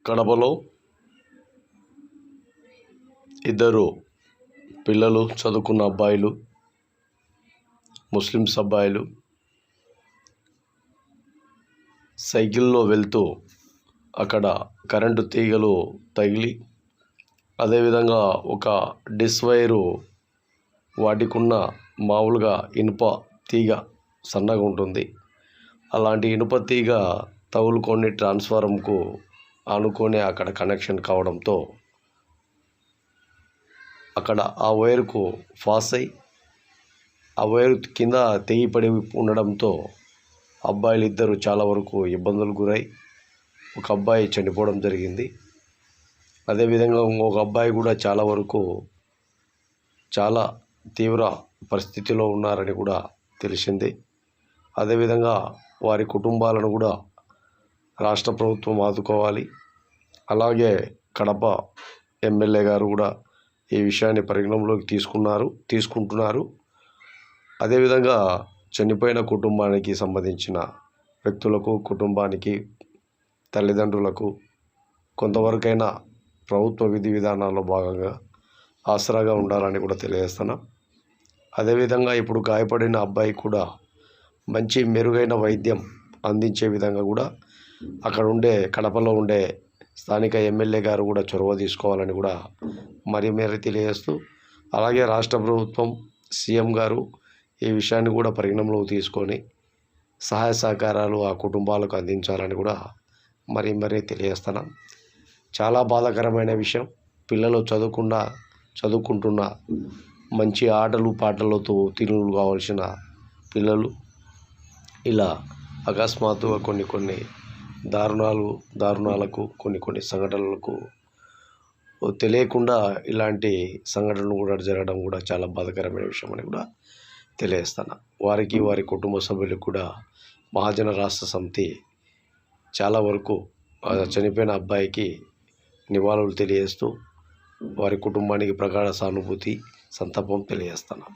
కడపలో ఇద్దరు పిల్లలు చదువుకున్న అబ్బాయిలు, ముస్లిమ్స్ అబ్బాయిలు సైకిల్లో వెళ్తూ అక్కడ కరెంటు తీగలు తగిలి, అదేవిధంగా ఒక డిష్ వైరు వాటికున్న మామూలుగా ఇనుప తీగ సన్నగా ఉంటుంది, అలాంటి ఇనుప తీగ తగులుకొని ట్రాన్స్ఫారంకు ఆనుకొని అక్కడ కనెక్షన్ కావడంతో అక్కడ ఆ వైరుకు ఫాస్ అయి ఆ వైరు కింద తెగిపడి ఉండడంతో అబ్బాయిలు ఇద్దరు చాలా వరకు ఇబ్బందులు గురై ఒక అబ్బాయి చనిపోవడం జరిగింది. అదేవిధంగా ఇంకొక అబ్బాయి కూడా చాలా వరకు చాలా తీవ్ర పరిస్థితిలో ఉన్నారని కూడా తెలిసింది. అదేవిధంగా వారి కుటుంబాలను కూడా రాష్ట్ర ప్రభుత్వం ఆదుకోవాలి. అలాగే కడప ఎమ్మెల్యే గారు కూడా ఈ విషయాన్ని పరిగణనలోకి తీసుకుంటున్నారు. అదేవిధంగా చనిపోయిన కుటుంబానికి సంబంధించిన వ్యక్తులకు, కుటుంబానికి, తల్లిదండ్రులకు కొంతవరకైనా ప్రభుత్వ విధి విధానాల్లో భాగంగా ఆసరాగా ఉండాలని కూడా తెలియజేస్తున్నాం. అదేవిధంగా ఇప్పుడు గాయపడిన అబ్బాయి కూడా మంచి మెరుగైన వైద్యం అందించే విధంగా కూడా అక్కడ ఉండే కడపలో ఉండే స్థానిక ఎమ్మెల్యే గారు కూడా చొరవ తీసుకోవాలని కూడా మరీ తెలియజేస్తూ, అలాగే రాష్ట్ర ప్రభుత్వం, సీఎం గారు ఈ విషయాన్ని కూడా పరిగణనలోకి తీసుకొని సహాయ సహకారాలు ఆ కుటుంబాలకు అందించాలని కూడా మరీ తెలియజేస్తున్నాం. చాలా బాధాకరమైన విషయం. పిల్లలు చదువుకుంటున్న మంచి ఆటలు పాటలతో ఉత్తీర్ణులు కావాల్సిన పిల్లలు ఇలా అకస్మాత్తుగా కొన్ని దారుణాలకు కొన్ని సంఘటనలకు తెలియకుండా ఇలాంటి సంఘటనలు కూడా జరగడం కూడా చాలా బాధాకరమైన విషయం అని కూడా తెలియజేస్తాను. వారికి, వారి కుటుంబ సభ్యులకు కూడా మహాజన రాష్ట్ర సమితి చాలా వరకు చనిపోయిన అబ్బాయికి నివాళులు తెలియజేస్తూ వారి కుటుంబానికి ప్రగాఢ సానుభూతి, సంతాపం తెలియజేస్తున్నాం.